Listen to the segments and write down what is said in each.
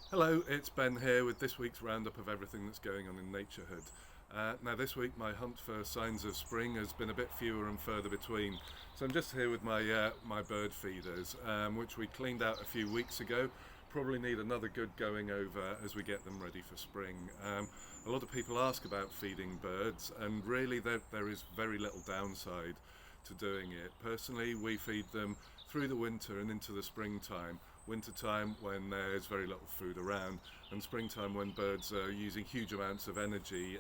Hello, it's Ben here with this week's roundup of everything that's going on in Naturehood. Now this week my hunt for signs of spring has been a bit fewer and further between, so I'm just here with my bird feeders, which we cleaned out a few weeks ago. Probably need another good going over as we get them ready for spring. A lot of people ask about feeding birds, and really there is very little downside to doing it. Personally, we feed them through the winter and into the springtime. Wintertime when there's very little food around, and springtime when birds are using huge amounts of energy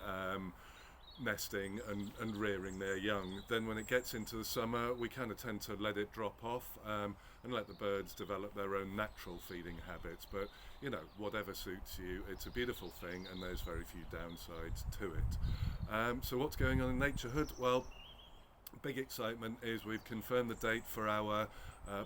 nesting and rearing their young. Then when it gets into the summer, we kind of tend to let it drop off and let the birds develop their own natural feeding habits. But you know, whatever suits you, it's a beautiful thing, and there's very few downsides to it. So what's going on in Naturehood? Well, big excitement is we've confirmed the date for our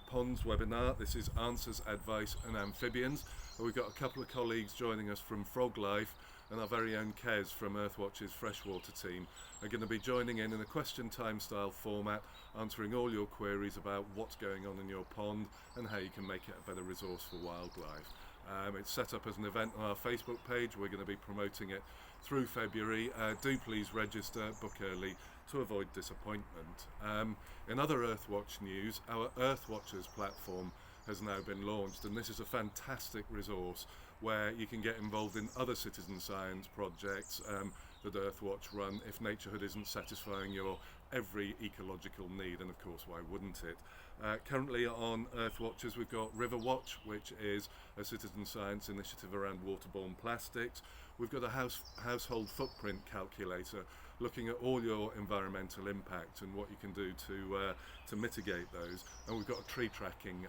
ponds webinar. This is Answers, Advice and Amphibians. We've got a couple of colleagues joining us from Frog Life, and our very own Kez from Earthwatch's freshwater team are going to be joining in a question time style format, answering all your queries about what's going on in your pond and how you can make it a better resource for wildlife. It's set up as an event on our Facebook page. We're going to be promoting it through February. Do please register, book early to avoid disappointment. In other Earthwatch news, our Earthwatchers platform has now been launched, and this is a fantastic resource where you can get involved in other citizen science projects that Earthwatch run if Naturehood isn't satisfying your every ecological need, and of course why wouldn't it. Currently on Earthwatchers we've got Riverwatch, which is a citizen science initiative around waterborne plastics. We've got a household footprint calculator looking at all your environmental impact and what you can do to mitigate those, and we've got a tree tracking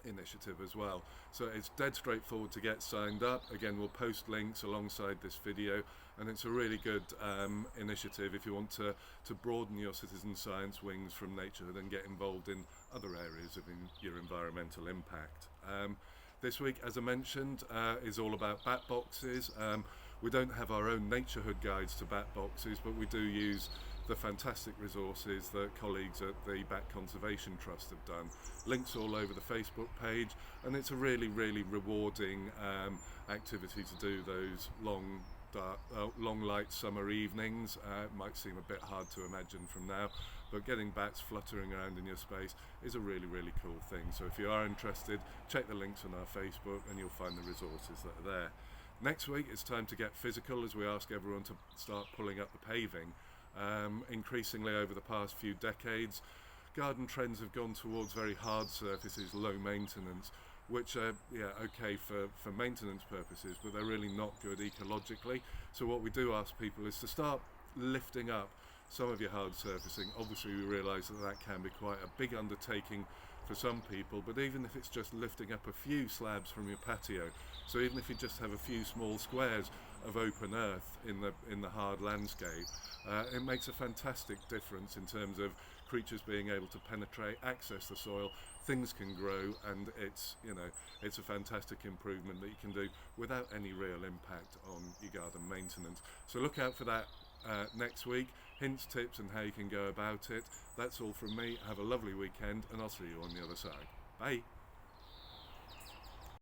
initiative as well. So it's dead straightforward to get signed up. Again, we'll post links alongside this video, and it's a really good initiative if you want to broaden your citizen science wings from Naturehood and get involved in other areas of your environmental impact. This week, as I mentioned, is all about bat boxes. We don't have our own Naturehood guides to bat boxes, but we do use the fantastic resources that colleagues at the Bat Conservation Trust have done. Links all over the Facebook page, and it's a really rewarding activity to do those long light summer evenings. It might seem a bit hard to imagine from now, but getting bats fluttering around in your space is a really cool thing. So if you are interested, check the links on our Facebook and you'll find the resources that are there. Next week it's time to get physical as we ask everyone to start pulling up the paving. Increasingly over the past few decades, garden trends have gone towards very hard surfaces, low maintenance, which are okay for maintenance purposes, but they're really not good ecologically. So what we do ask people is to start lifting up some of your hard surfacing. Obviously we realise that can be quite a big undertaking for some people, but even if it's just lifting up a few slabs from your patio, so even if you just have a few small squares of open earth in the hard landscape, it makes a fantastic difference in terms of creatures being able to penetrate, access the soil, things can grow, and it's a fantastic improvement that you can do without any real impact on your garden maintenance. So look out for that next week. Hints, tips and how you can go about it. That's all from me. Have a lovely weekend, and I'll see you on the other side. Bye.